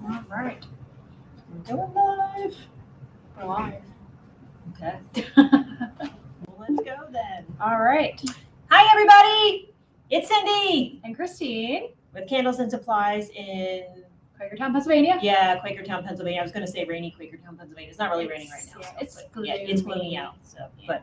All right. We're going live. We're live. Okay. Well, let's go then. All right. Hi, everybody. It's Cindy And Christine, with Candles and Supplies in Quakertown, Pennsylvania. Quakertown, Pennsylvania. I was going to say rainy Quakertown, Pennsylvania. It's not really raining right now. Yeah, so, it's but, it's gloomy out. So, but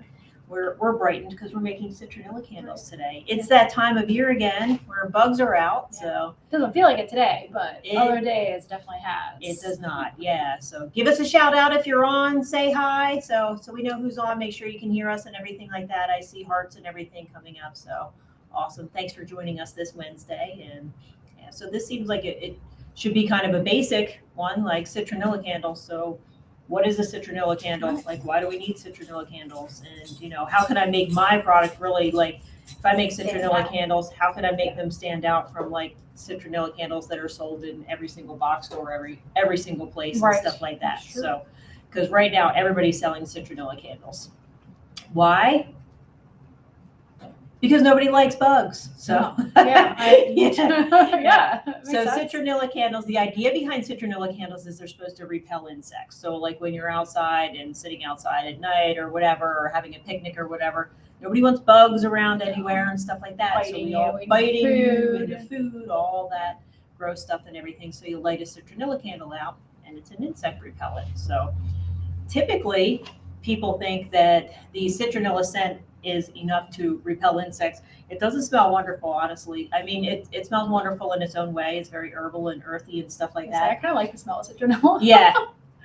we're brightened because we're making citronella candles today. It's that time of year again where bugs are out. So it doesn't feel like it today, but other days definitely has. It does not. Yeah. So give us a shout out if you're on. Say hi. So we know who's on. Make sure you can hear us and everything like that. I see hearts and everything coming up. So awesome. Thanks for joining us this Wednesday. And yeah, so this seems like it should be kind of a basic one, like citronella candles. So what is a citronella candle? Like, why do we need citronella candles? And, how can I make my product really, like, if I make citronella candles, how can I make them stand out from, like, citronella candles that are sold in every single box store, every single place and stuff like that. Sure. So, because right now everybody's selling citronella candles. Why? Because nobody likes bugs. So yeah. So citronella candles, the idea behind citronella candles is they're supposed to repel insects. So like when you're outside and sitting outside at night or whatever, or having a picnic or whatever, nobody wants bugs around anywhere and stuff like that. Biting you in the food, all that gross stuff and everything. So you light a citronella candle out and it's an insect repellent. So typically people think that the citronella scent is enough to repel insects. It doesn't smell wonderful, honestly. I mean, it smells wonderful in its own way. It's very herbal and earthy and stuff like that. I kind of like the smell of citronella. Yeah.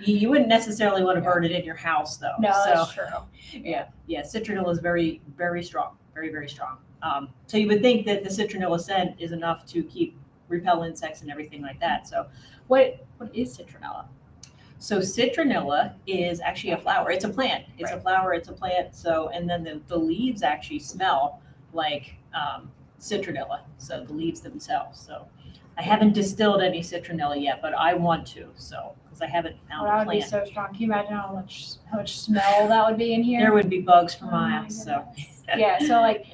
You wouldn't necessarily want to burn it in your house, though. No, that's true. Yeah. Citronella is very, very strong. Very, very strong. So you would think that the citronella scent is enough to repel insects and everything like that. So what is citronella? So citronella is actually a flower. It's a plant. It's a flower. It's a plant. So, and then the leaves actually smell like citronella. So the leaves themselves. So I haven't distilled any citronella yet, but I want to. So because I haven't found a plant. That would be so strong. Can you imagine how much smell that would be in here? There would be bugs for miles. So yeah. So like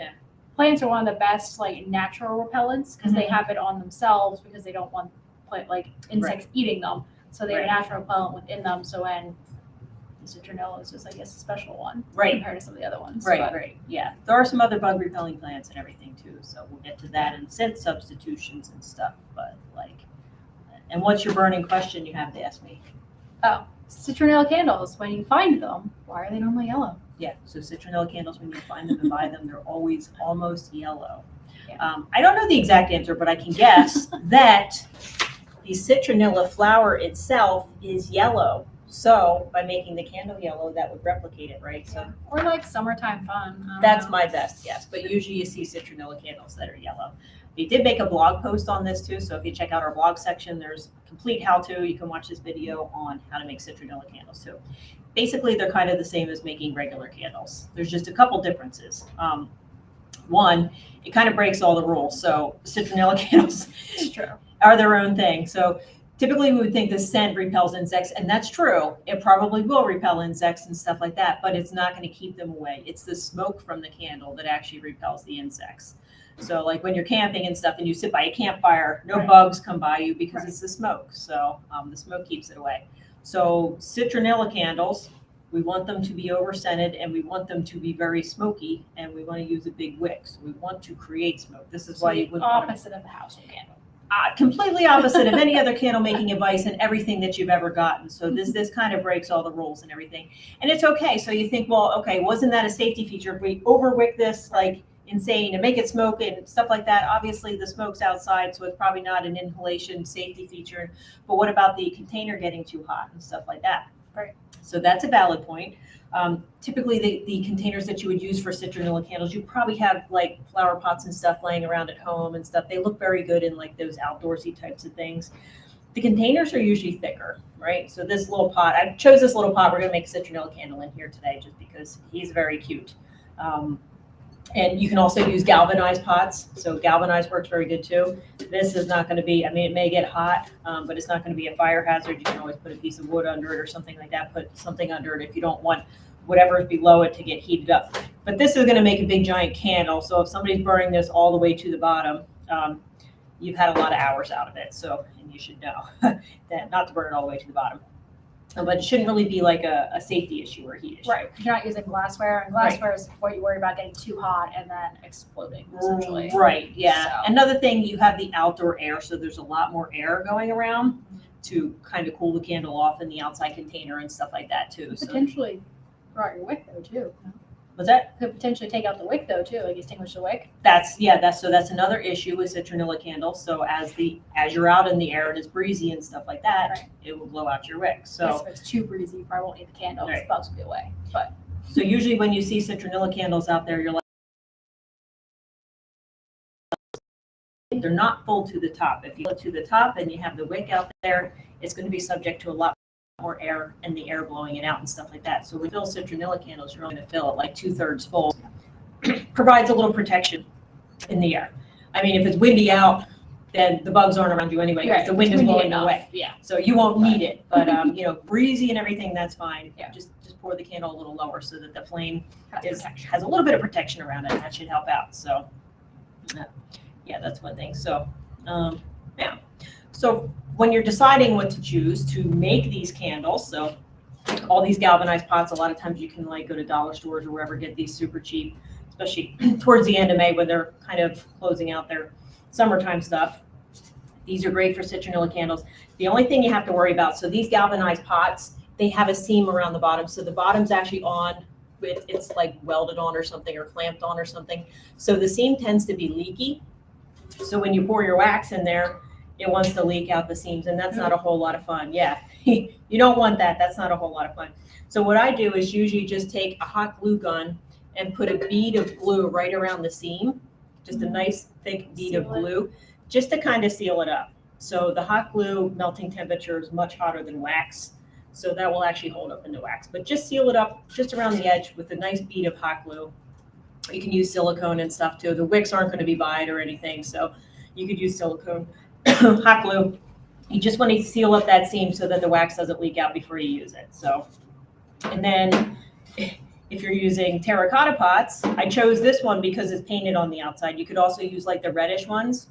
plants are one of the best like natural repellents because they have it on themselves because they don't want insects eating them. So they have a natural repellent within them. So when the citronella is just, I guess, a special one compared to some of the other ones. Right. Yeah. There are some other bug repelling plants and everything too. So we'll get to that and scent substitutions and stuff. But and what's your burning question you have to ask me? Oh, citronella candles. When you find them, why are they normally yellow? Yeah. So citronella candles, when you find them and buy them, they're always almost yellow. Yeah. I don't know the exact answer, but I can guess that the citronella flower itself is yellow. So by making the candle yellow, that would replicate it, right? So or like summertime fun. That's my best guess. But usually you see citronella candles that are yellow. We did make a blog post on this too. So if you check out our blog section, there's complete how-to. You can watch this video on how to make citronella candles too. Basically, they're kind of the same as making regular candles. There's just a couple differences. One, it kind of breaks all the rules. So citronella candles are their own thing. So typically we would think the scent repels insects, and that's true. It probably will repel insects and stuff like that, but it's not going to keep them away. It's the smoke from the candle that actually repels the insects. So like when you're camping and stuff and you sit by a campfire, no bugs come by you because it's the smoke. So the smoke keeps it away. So citronella candles, we want them to be over-scented and we want them to be very smoky, and we want to use a big wick. So we want to create smoke. This is why you would opposite of the household candle. Completely opposite of any other candle making advice and everything that you've ever gotten. So this kind of breaks all the rules and everything. And it's okay. So you think, well, okay, wasn't that a safety feature? If we overwick this like insane and make it smoke and stuff like that, obviously the smoke's outside, so it's probably not an inhalation safety feature. But what about the container getting too hot and stuff like that? Right. So that's a valid point. Typically the containers that you would use for citronella candles, you probably have like flower pots and stuff laying around at home and stuff. They look very good in like those outdoorsy types of things. The containers are usually thicker, right? So this little pot, I chose this little pot. We're going to make a citronella candle in here today just because he's very cute. And you can also use galvanized pots. So galvanized works very good too. This is not going to be, I mean, it may get hot, but it's not going to be a fire hazard. You can always put a piece of wood under it or something like that. Put something under it if you don't want whatever is below it to get heated up. But this is going to make a big giant candle. So if somebody's burning this all the way to the bottom, you've had a lot of hours out of it. So, and you should know that not to burn it all the way to the bottom. But it shouldn't really be like a safety issue or a heat issue. Right, you're not using glassware, and glassware is what you worry about getting too hot and then exploding, essentially. Right, yeah. So. Another thing, you have the outdoor air, so there's a lot more air going around to kind of cool the candle off in the outside container and stuff like that too. So, Potentially throw out your wick though too. was that? Could potentially take out the wick though too, like extinguish the wick. That's another issue with citronella candles. So as you're out in the air and it's breezy and stuff like that, Right. it will blow out your wick. Yes, So if it's too breezy, you probably won't need the candle, Right. the bugs will be away. But so usually when you see citronella candles out there, you're like, they're not full to the top. If you go to the top and you have the wick out there, it's going to be subject to a lot more air and the air blowing it out and stuff like that. So when you fill citronella candles, you're only going to fill it like 2/3 full. Provides a little protection in the air. I mean, if it's windy out, then the bugs aren't around you anyway because Right, the wind it's is windy blowing enough, away. yeah. So you won't need it. But breezy and everything, that's fine. Yeah. Just pour the candle a little lower so that the flame Has protection. has a little bit of protection around it. And that should help out. So yeah, that's one thing. So yeah. So when you're deciding what to choose to make these candles, so all these galvanized pots, a lot of times you can like go to dollar stores or wherever, get these super cheap, especially towards the end of May when they're kind of closing out their summertime stuff. These are great for citronella candles. The only thing you have to worry about, so these galvanized pots, they have a seam around the bottom. So the bottom's actually on with, it's like welded on or something or clamped on or something. So the seam tends to be leaky. So when you pour your wax in there, it wants to leak out the seams, and that's not a whole lot of fun. Yeah, you don't want that. That's not a whole lot of fun. So what I do is usually just take a hot glue gun and put a bead of glue right around the seam, just a nice thick bead of glue, just to kind of seal it up. So the hot glue melting temperature is much hotter than wax, so that will actually hold up in the wax. But just seal it up just around the edge with a nice bead of hot glue. You can use silicone and stuff too. The wicks aren't going to be bite or anything, so you could use silicone. Hot glue. You just want to seal up that seam so that the wax doesn't leak out before you use it. So, and then if you're using terracotta pots, I chose this one because it's painted on the outside. You could also use like the reddish ones,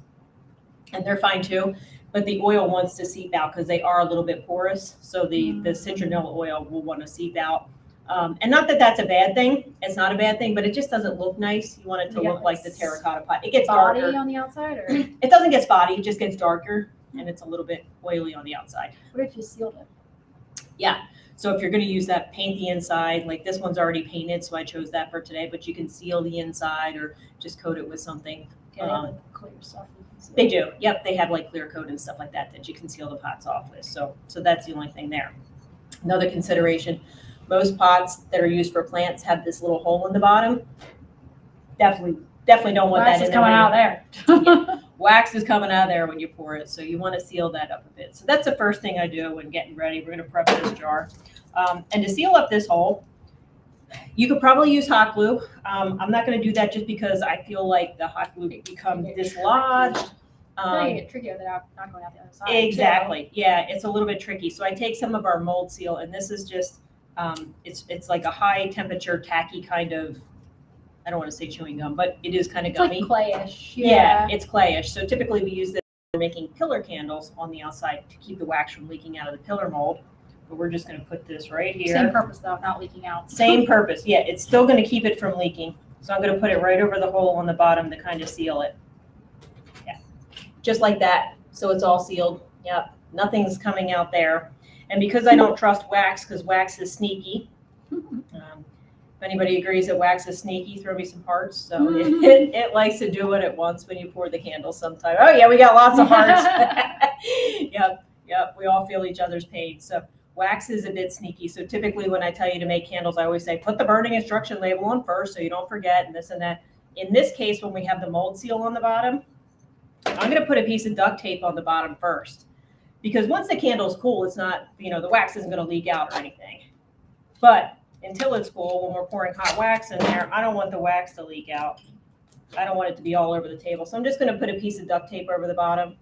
and they're fine too. But the oil wants to seep out because they are a little bit porous. So the citronella oil will want to seep out. And not that that's a bad thing. It's not a bad thing, but it just doesn't look nice. You want it to look like the terracotta pot. It gets Body darker. on the outside, or It doesn't get spotty. It just gets darker, and it's a little bit oily on the outside. what if you sealed it? Yeah. So if you're going to use that, paint the inside. Like this one's already painted, so I chose that for today. But you can seal the inside or just coat it with something. Get like clear stuff. You can seal. They do. Yep. They have like clear coat and stuff like that that you can seal the pots off with. So that's the only thing there. Another consideration. Most pots that are used for plants have this little hole in the bottom. Definitely don't want Wax that is in coming there. out there. Wax is coming out of there when you pour it, so you want to seal that up a bit. So that's the first thing I do when getting ready. We're going to prep this jar. And to seal up this hole, you could probably use hot glue. I'm not going to do that just because I feel like the hot glue becomes dislodged. Probably get trickier without not going out the other side. Exactly. Yeah, it's a little bit tricky. So I take some of our mold seal, and this is just it's like a high temperature tacky kind of, I don't want to say chewing gum, but it is kind of It's gummy. like clayish. Yeah, it's clayish. So typically we use this for making pillar candles on the outside to keep the wax from leaking out of the pillar mold. But we're just going to put this right here. Same purpose though, not leaking out. Same purpose. Yeah, it's still going to keep it from leaking. So I'm going to put it right over the hole on the bottom to kind of seal it. Yeah, just like that. So it's all sealed. Yep, nothing's coming out there. And because I don't trust wax, because wax is sneaky, if anybody agrees that wax is sneaky, throw me some hearts. So it likes to do what it wants when you pour the candle sometime. Oh yeah, we got lots of hearts. Yep, we all feel each other's pain. So wax is a bit sneaky. So typically when I tell you to make candles, I always say, put the burning instruction label on first so you don't forget and this and that. In this case, when we have the mold seal on the bottom, I'm going to put a piece of duct tape on the bottom first. Because once the candle's cool, it's not, the wax isn't going to leak out or anything. But until it's cool, when we're pouring hot wax in there, I don't want the wax to leak out. I don't want it to be all over the table. So I'm just going to put a piece of duct tape over the bottom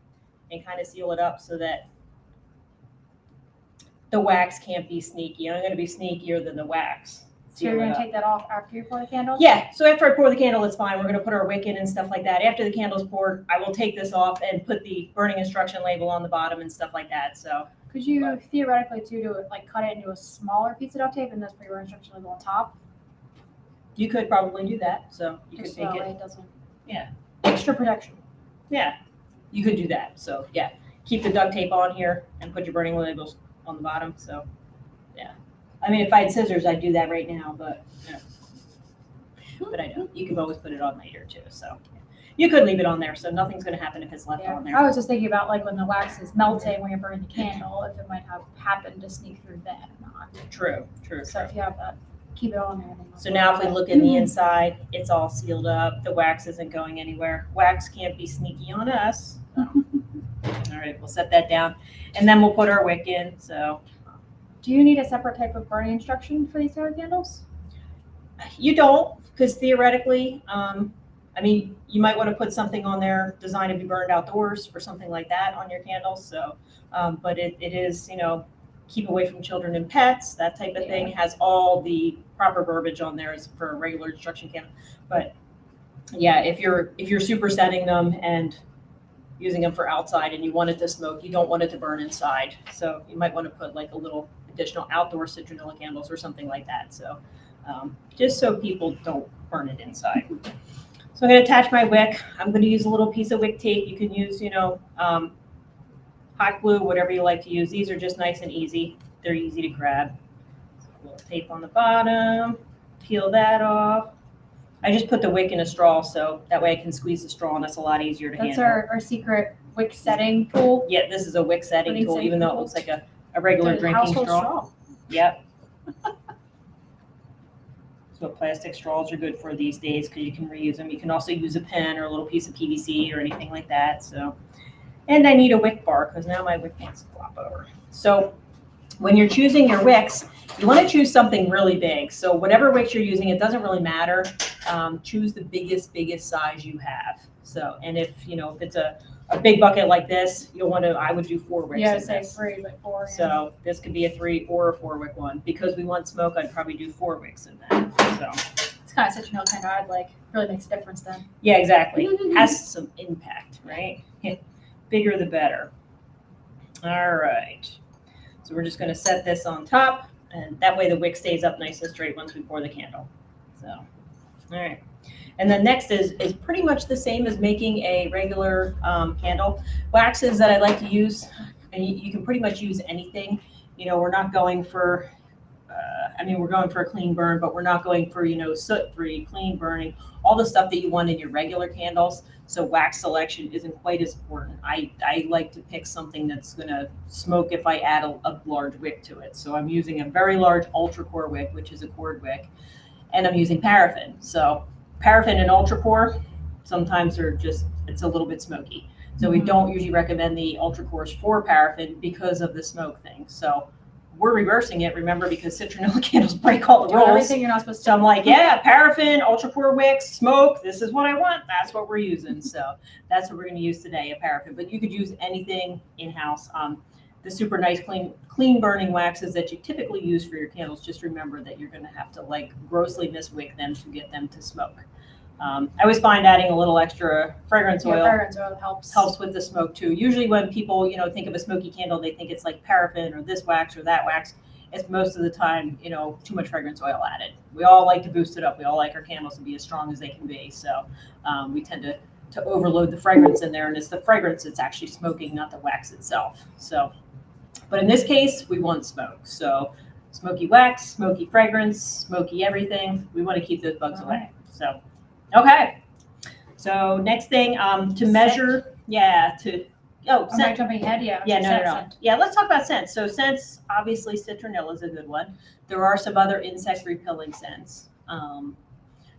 and kind of seal it up so that the wax can't be sneaky. I'm going to be sneakier than the wax. So you're seal it gonna up. take that off after you pour the candle? Yeah, so after I pour the candle, it's fine. We're gonna put our wick in and stuff like that. After the candle's poured, I will take this off and put the burning instruction label on the bottom and stuff like that, so. Could you theoretically too do it, like cut it into a smaller piece of duct tape and just put your instruction label on top? You could probably do that, so you could Just take so it. it doesn't. Yeah. Extra protection. Yeah, you could do that, so, yeah. Keep the duct tape on here and put your burning labels on the bottom, so, yeah. I mean, if I had scissors, I'd do that right now, but, yeah. But I don't. You can always put it on later too, so. You could leave it on there, so nothing's gonna happen if it's left Yeah. on I there. was just thinking about like when the wax is melting when you're burning the candle, if it might have happened to sneak through then or not. True. So if you have that, keep it on there. then So now if we look in the inside, it's all sealed up. The wax isn't going anywhere. Wax can't be sneaky on us. So. All right, we'll set that down. And then we'll put our wick in, so. Do you need a separate type of burning instruction for these other candles? You don't, because theoretically, I mean, you might want to put something on there designed to be burned outdoors or something like that on your candles. So, but it is, keep away from children and pets, that type of thing. It has all the proper verbiage on there as for a regular instruction candle. But yeah, if you're supersetting them and using them for outside and you want it to smoke, you don't want it to burn inside. So you might want to put like a little additional outdoor citronella candles or something like that. So just so people don't burn it inside. So I'm going to attach my wick. I'm going to use a little piece of wick tape. You can use, hot glue, whatever you like to use. These are just nice and easy. They're easy to grab. So a little tape on the bottom. Peel that off. I just put the wick in a straw, so that way I can squeeze the straw, and it's a lot easier to handle. That's our secret wick setting tool. Yeah, this is a wick setting Wick tool, setting even though it tool. looks like a regular It's a drinking household straw. Yep. So plastic straws are good for these days because you can reuse them. You can also use a pen or a little piece of PVC or anything like that. So, and I need a wick bar because now my wick wants to flop over. So when you're choosing your wicks, you want to choose something really big. So whatever wicks you're using, it doesn't really matter. Choose the biggest size you have. So, and if it's a big bucket like this, I would do 4 wicks. Yeah, in say this. 3 by 4. Yeah. So this could be a 3 or a 4 wick one. Because we want smoke, I'd probably do 4 wicks in that. So It's kind of citronella kind of I'd like. Really makes a difference then. yeah, exactly. Has some impact, right? Bigger the better. All right. So we're just going to set this on top, and that way the wick stays up nice and straight once we pour the candle. So, all right. And then next is pretty much the same as making a regular candle. Waxes that I like to use, and you can pretty much use anything. We're not going for, we're going for a clean burn, but we're not going for, soot-free, clean burning, all the stuff that you want in your regular candles. So wax selection isn't quite as important. I like to pick something that's going to smoke if I add a large wick to it. So I'm using a very large ultra core wick, which is a cord wick, and I'm using paraffin. So paraffin and ultra core sometimes it's a little bit smoky. So we don't usually recommend the ultra cores for paraffin because of the smoke thing. So we're reversing it, remember, because citronella candles break all the Do rules. everything you're not supposed to. So I'm like, yeah, paraffin, ultra core wicks, smoke. This is what I want. That's what we're using. So that's what we're going to use today, a paraffin. But you could use anything in-house. The super nice, clean burning waxes that you typically use for your candles, just remember that you're going to have to grossly miswick them to get them to smoke. I always find adding a little extra fragrance oil Fragrance oil helps with the smoke too. Usually when people, think of a smoky candle, they think it's like paraffin or this wax or that wax. It's most of the time, too much fragrance oil added. We all like to boost it up. We all like our candles to be as strong as they can be. So we tend to overload the fragrance in there, and it's the fragrance that's actually smoking, not the wax itself. So, but in this case, we want smoke. So smoky wax, smoky fragrance, smoky everything. We want to keep those bugs away. So, okay. So next thing, to measure, Am I jumping ahead? Yeah. Yeah, no. Scent. Yeah, let's talk about scents. So scents, obviously citronella is a good one. There are some other insect repelling scents.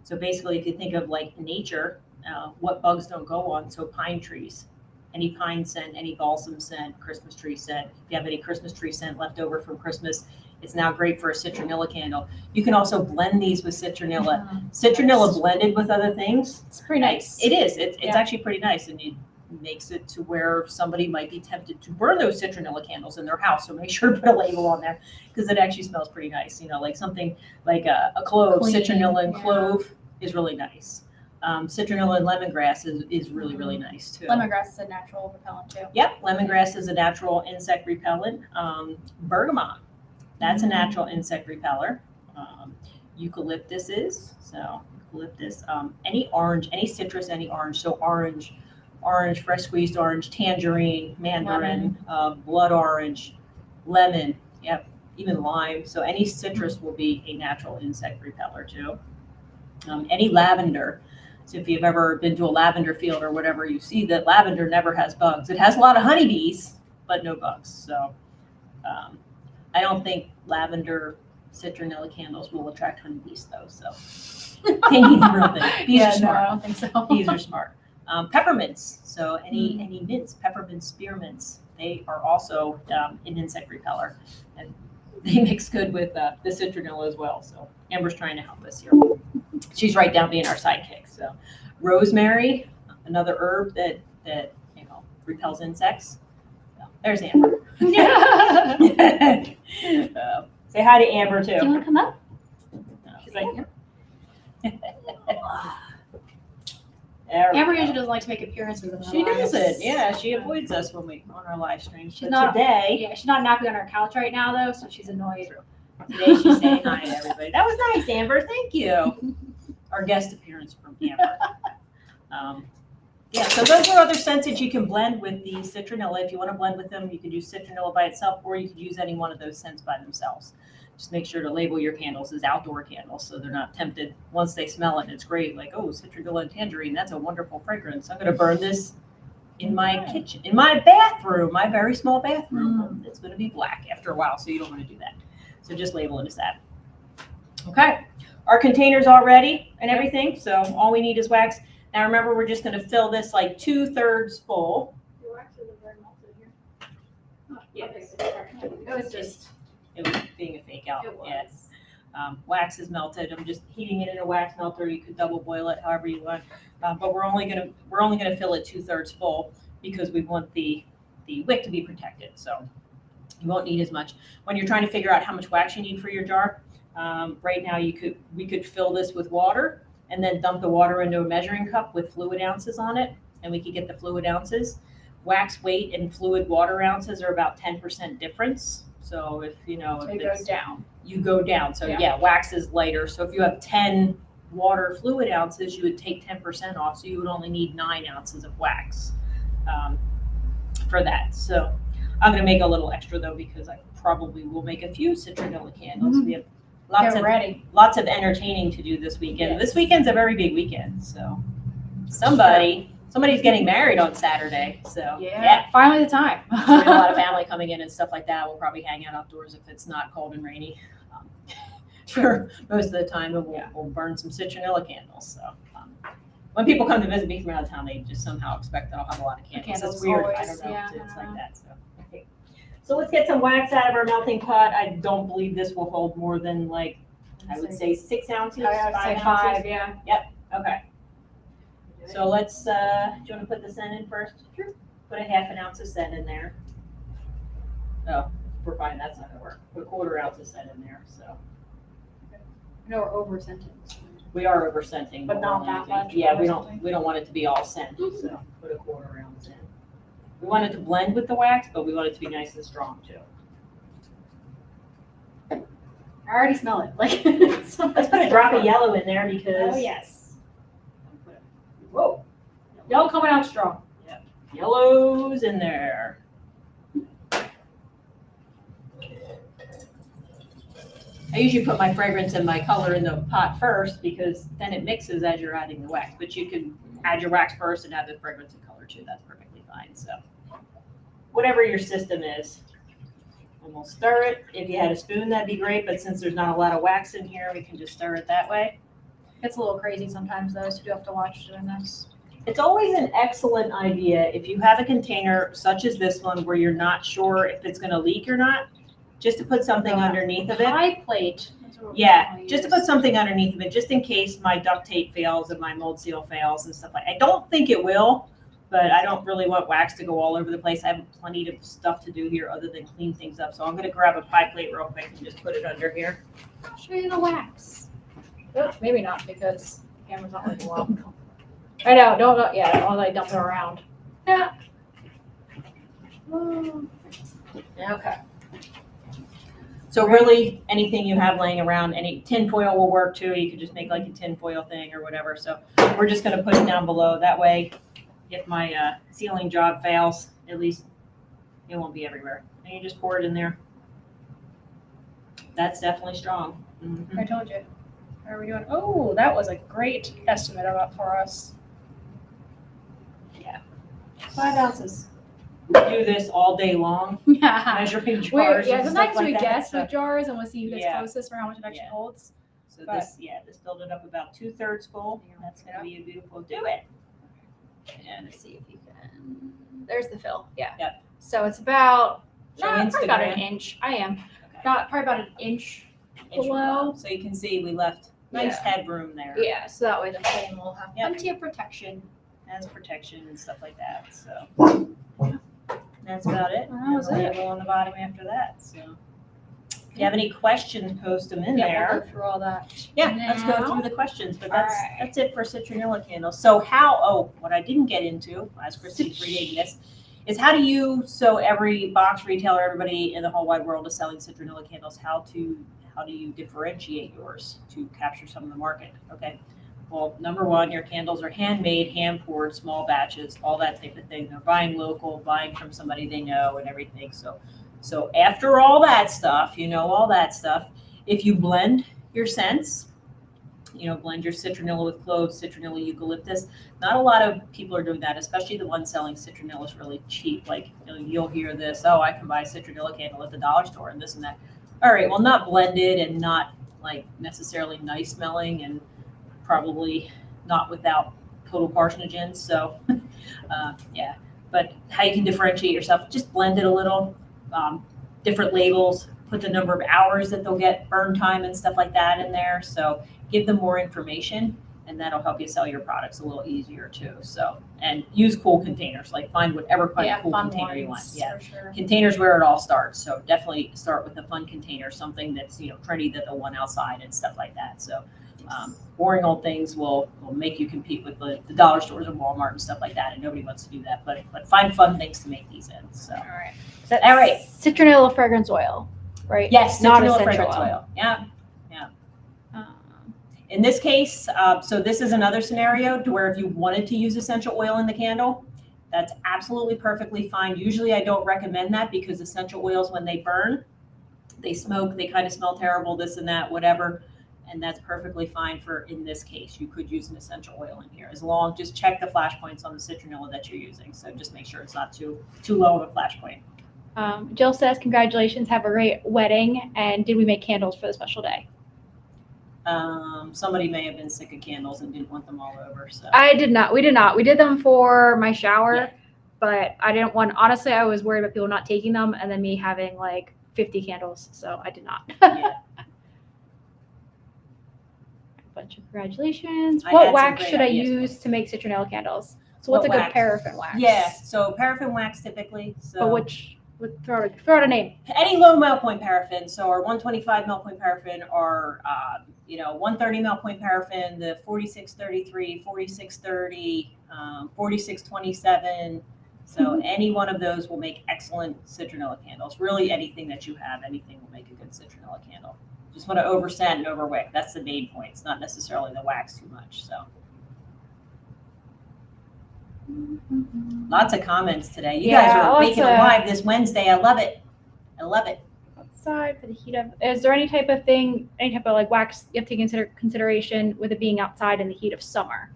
So basically, if you think of like nature, what bugs don't go on, so pine trees, any pine scent, any balsam scent, Christmas tree scent. If you have any Christmas tree scent left over from Christmas, it's now great for a citronella candle. You can also blend these with citronella. Citronella blended with other things. It's pretty nice. It is. It's actually pretty nice, and you makes it to where somebody might be tempted to burn those citronella candles in their house. So make sure to put a label on there because it actually smells pretty nice. You know, like something like a clove, Clean, citronella and yeah. clove is really nice. Citronella and lemongrass is really, really nice too. Lemongrass is a natural repellent too. Yep, lemongrass is a natural insect repellent. Bergamot, that's a natural insect repeller. Eucalyptus is, so eucalyptus. Any orange, any citrus, any orange. So orange, fresh squeezed orange, tangerine, mandarin, blood orange, lemon, yep, even lime. So any citrus will be a natural insect repeller too. Any lavender. So if you've ever been to a lavender field or whatever, you see that lavender never has bugs. It has a lot of honeybees, but no bugs. So I don't think lavender citronella candles will attract honeybees though. So they need the real thing. Bees are smart. No, I don't think so. Bees are smart. Peppermints. So any mints, peppermints, spearmints, they are also an insect repeller. And they mix good with the citronella as well. So Amber's trying to help us here. She's right down being our sidekick. So rosemary, another herb that you know repels insects. So there's Amber. Yeah. Say hi to Amber too. Do you want to come up? She's like, Amber usually doesn't like to make appearances in our She lives. doesn't. Yeah, she avoids us when we on our live streams. She's But not- today. Yeah, she's not napping on her couch right now though, so she's annoyed. Today she's saying hi to everybody. That was nice, Amber. Thank you. Our guest appearance from Amber. Yeah, so those are other scents that you can blend with the citronella. If you want to blend with them, you can use citronella by itself, or you could use any one of those scents by themselves. Just make sure to label your candles as outdoor candles so they're not tempted once they smell it. It's great, like, oh, citronella and tangerine, that's a wonderful fragrance. I'm going to burn this in my kitchen, in my bathroom, my very small bathroom. It's going to be black after a while, so you don't want to do that. So just label it as that. Okay, our container's all ready and everything, so all we need is wax. Now remember, we're just going to fill this like 2/3 full. Your wax is very melted here. Yes. It was just. It was being a fake out. It was. Yes. Wax is melted. I'm just heating it in a wax melter. You could double boil it however you want, but we're only gonna fill it 2/3 full because we want the wick to be protected. So you won't need as much. When you're trying to figure out how much wax you need for your jar, right now we could fill this with water and then dump the water into a measuring cup with fluid ounces on it, and we could get the fluid ounces. Wax weight and fluid water ounces are about 10% difference. So if you know if It goes down. you go down. So yeah, wax is lighter. So if you have 10 water fluid ounces, you would take 10% off. So you would only need 9 ounces of wax for that. So I'm going to make a little extra though, because I probably will make a few citronella candles. We have lots of entertaining to do this weekend. Yes. This weekend's a very big weekend. So somebody's getting married on Saturday. So yeah. Finally the time. We have a lot of family coming in and stuff like that. We'll probably hang out outdoors if it's not cold and rainy for most of the time, and we'll burn some citronella candles. So when people come to visit me from out of town, they just somehow expect that I'll have a lot of candles. Candles It's weird. always, I don't know. yeah, It's like that. So okay. So let's get some wax out of our melting pot. I don't believe this will hold more than like I would say 6 ounces. I would say 5 5, ounces. yeah. Okay. So let's, do you want to put the scent in first? Sure. Put a 1/2 ounce of scent in there. Oh, we're fine, that's not gonna work. Put a 1/4 ounce of scent in there, so. No, we're over scenting. We are over scenting. But not that much Yeah, we over-scenting. don't want it to be all scent, so put a 1/4 ounce in. We want it to blend with the wax, but we want it to be nice and strong too. I already smell it. Like Let's put a drop of yellow in there because. Oh yes. Whoa. Yellow coming out strong. Yellow's in there. I usually put my fragrance and my color in the pot first because then it mixes as you're adding the wax. But you can add your wax first and add the fragrance and color too. That's perfectly fine. So whatever your system is. And we'll stir it. If you had a spoon, that'd be great. But since there's not a lot of wax in here, we can just stir it that way. It's a little crazy sometimes though, so you do have to watch doing this. It's always an excellent idea if you have a container such as this one where you're not sure if it's going to leak or not, just to put something underneath of it. Pie plate. Yeah, just to put something underneath of it, just in case my duct tape fails and my mold seal fails and stuff like that. I don't think it will, but I don't really want wax to go all over the place. I have plenty of stuff to do here other than clean things up. So I'm going to grab a pie plate real quick and just put it under here. I'll show you the wax. Oh, maybe not because the camera's not working well. I know, don't like dump it around. Yeah. Okay. So really, anything you have laying around, any tin foil will work too. You could just make like a tin foil thing or whatever. So we're just going to put it down below. That way, if my ceiling job fails, at least it won't be everywhere. And you just pour it in there. That's definitely strong. Mm-hmm. I told you. How are we doing? Oh, that was a great estimate of it for us. Yeah. 5 ounces. Do this all day long, Yeah. measuring jars. Yeah, and sometimes stuff we like that, guess so. with jars and we'll see who gets Yeah. closest for how much it actually Yeah. holds. So But- this filled it up about 2/3 full. That's going to be a beautiful. Do it. And let's see if you can. There's the fill. Yeah. Yep. So it's about Show probably about an Instagram. inch. I am. Okay. Probably about an inch. Inch below. below. So you can see we left nice headroom there. Yeah. So that way the flame will have Yep. plenty of protection. As protection and stuff like that. So that's about it. Well, that was And the it. label on the bottom after that. So if you have any questions, post them in Yeah, there. we'll go through all that. Yeah, let's go now. through the questions. But All that's right. that's it for citronella candles. So what I didn't get into as Christy's reading this is how do you, so every box retailer, everybody in the whole wide world is selling citronella candles, how do you differentiate yours to capture some of the market? Okay. Well, number one, your candles are handmade, hand poured, small batches, all that type of thing. They're buying local, buying from somebody they know and everything. So after all that stuff, all that stuff, if you blend your scents, blend your citronella with cloves, citronella eucalyptus. Not a lot of people are doing that, especially the ones selling citronella is really cheap. Like, you'll hear this, oh, I can buy a citronella candle at the dollar store and this and that. All right, well, not blended and not like necessarily nice smelling and probably not without total carcinogens. So, yeah. But how you can differentiate yourself, just blend it a little, different labels, put the number of hours that they'll get, burn time and stuff like that in there. So give them more information and that'll help you sell your products a little easier too. So, and use cool containers, like find whatever kind of cool fun container you want. ones, Yeah. for sure. Containers where it all starts. So definitely start with a fun container, something that's, trendy that they'll want outside and stuff like that. So boring old things will make you compete with the dollar stores and Walmart and stuff like that. And nobody wants to do that, but find fun things to make these in. So, All right. all right. Citronella fragrance oil, right? Yes, Not citronella essential fragrance oil. Yeah. In this case, so this is another scenario to where if you wanted to use essential oil in the candle, that's absolutely perfectly fine. Usually I don't recommend that because essential oils, when they burn, they smoke, they kind of smell terrible, this and that, whatever. And that's perfectly fine for, in this case, you could use an essential oil in here just check the flash points on the citronella that you're using. So just make sure it's not too low of a flash point. Jill says, congratulations, have a great wedding. And did we make candles for the special day? Somebody may have been sick of candles and didn't want them all over. So I did not. We did not. We did them for my shower, Yeah. but I didn't want, honestly, I was worried about people not taking them and then me having like 50 candles. So I did not. Yeah. Bunch of congratulations. I had What some wax great should I ideas. use to make citronella candles? So what's What a good wax? paraffin wax? Yeah, so paraffin wax typically. So But throw out a name. any low melt point paraffin, so our 125 melt point paraffin, or 130 melt point paraffin, the 4633, 4630, 4627. So any one of those will make excellent citronella candles. Really, anything that you have, anything will make a good citronella candle. Just want to over scent and over wick. That's the main point. It's not necessarily the wax too much. So lots of comments today. You guys are making it live this Wednesday. I love it. I love it. Outside for the heat of. Is there any type of like wax you have to take consideration with it being outside in the heat of summer?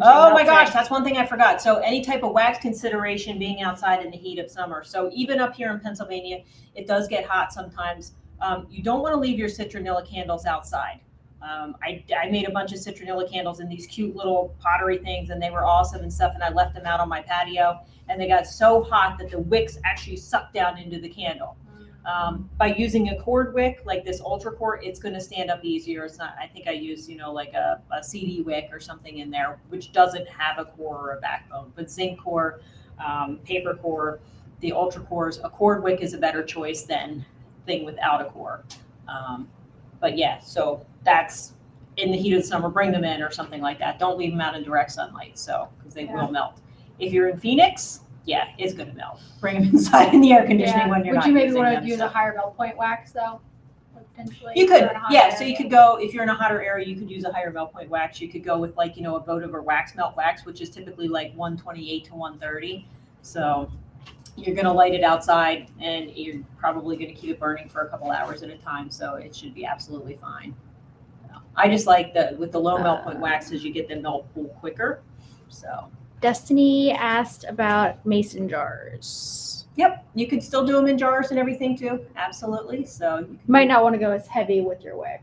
Oh my gosh, that's one thing I forgot. So any type of wax consideration being outside in the heat of summer. So even up here in Pennsylvania, it does get hot sometimes. You don't want to leave your citronella candles outside. I made a bunch of citronella candles in these cute little pottery things, and they were awesome and stuff, and I left them out on my patio, and they got so hot that the wicks actually sucked down into the candle. By using a cord wick like this ultra cord, it's going to stand up easier. It's not. I think I use like a CD wick or something in there, which doesn't have a core or a backbone. But zinc core, paper core, the ultra cores, a cord wick is a better choice than thing without a core. But yeah, so that's in the heat of the summer. Bring them in or something like that. Don't leave them out in direct sunlight, because they will melt. If you're in Phoenix, yeah, it's going to melt. Bring them inside in the air conditioning when you're not using them. Would you maybe want to use a higher melt point wax though? Potentially. You could, yeah. So you could go, if you're in a hotter area, you could use a higher melt point wax. You could go with a votive or wax melt wax, which is typically like 128 to 130. So you're going to light it outside and you're probably going to keep it burning for a couple hours at a time. So it should be absolutely fine. I just like with the low melt point waxes, you get the melt pool quicker. So. Destiny asked about mason jars. Yep, you could still do them in jars and everything too. Absolutely. So you might not want to go as heavy with your wick,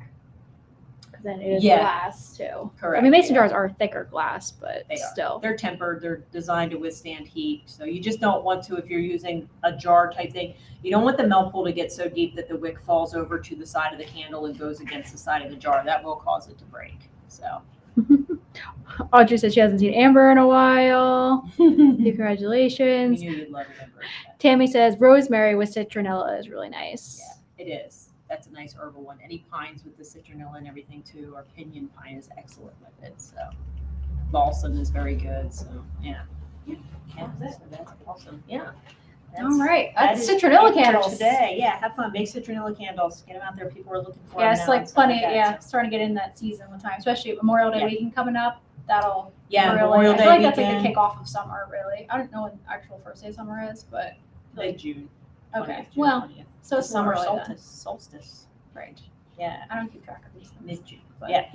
because then it is glass too. Correct. I mean, mason jars are thicker glass, but still, they're tempered. They're designed to withstand heat. So you just don't want to, if you're using a jar type thing, you don't want the melt pool to get so deep that the wick falls over to the side of the candle and goes against the side of the jar. That will cause it to break. So. Audrey says she hasn't seen Amber in a while. Congratulations. We knew you'd love Amber. Tammy says rosemary with citronella is really nice. Yeah, it is. That's a nice herbal one. Any pines with the citronella and everything too, or pinyon pine is excellent with it. So balsam is very good. So yeah. That's awesome. Yeah. All right, that's citronella candles today. Yeah, have fun. Make citronella candles. Get them out there. People are looking for them. Yeah, it's like plenty. Starting to get in that season with time, especially Memorial Day weekend coming up. That'll Memorial Day I feel like weekend. That's like the kickoff of summer. Really, I don't know when the actual first day of summer is, but mid-June. Okay, June well, 20th. so it's summer solstice. Solstice. Right. Yeah. I don't keep track of these things. Mid-June. Yeah.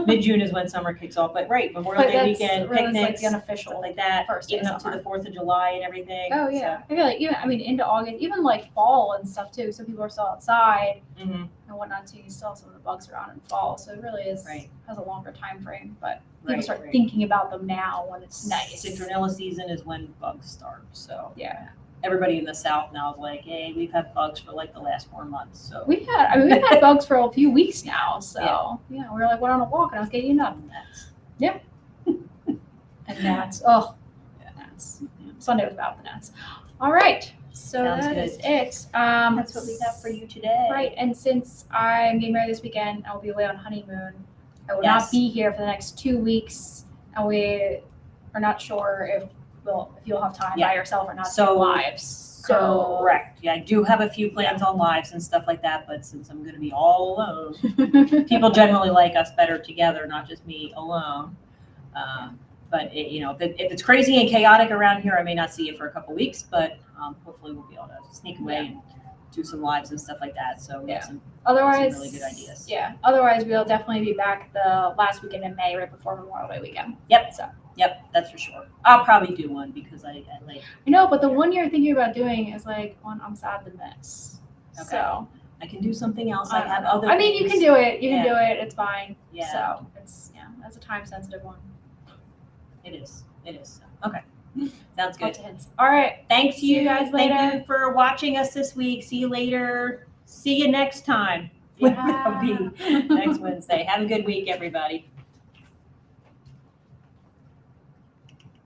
Mid-June is when summer kicks off. But Memorial Day weekend, really picnics, like unofficial stuff like that. first day even of up to summer. the 4th of July and everything. Oh yeah. I feel like into August, even like fall and stuff too. So people are still outside and whatnot too. You still have some of the bugs around in fall. So it really is has a longer time frame. But people start thinking about them now when it's nice. Citronella season is when bugs start. So yeah. Everybody in the South now is like, hey, we've had bugs for like the last 4 months. So we've had bugs for a few weeks now. So yeah, we were like, went on a walk and I was getting nuts. Yeah. And gnats. Oh, gnats. Sunday was about the gnats. All right. So that is it. That's what we got for you today. Right. And since I'm getting married this weekend, I will be away on honeymoon. I will not be here for the next 2 weeks. And we are not sure if you'll have time by yourself or not to do lives. So correct. Yeah, I do have a few plans on lives and stuff like that, but since I'm going to be all alone, people generally like us better together, not just me alone. But if it's crazy and chaotic around here, I may not see you for a couple weeks, but hopefully we'll be able to sneak away and do some lives and stuff like that. So we have some really good ideas. Yeah. Otherwise, we'll definitely be back the last weekend in May, right before Memorial Day weekend. Yep, that's for sure. I'll probably do one because I like. But the one you're thinking about doing is like one I'm sad to miss. Okay. So I can do something else. I have other. I mean, you can do it. You can do it. It's fine. Yeah. So that's a time sensitive one. It is. Okay. Sounds good. All right. Thanks See you guys later. Thank you for watching us this week. See you later. See you next time. Yeah. Next Wednesday. Have a good week, everybody.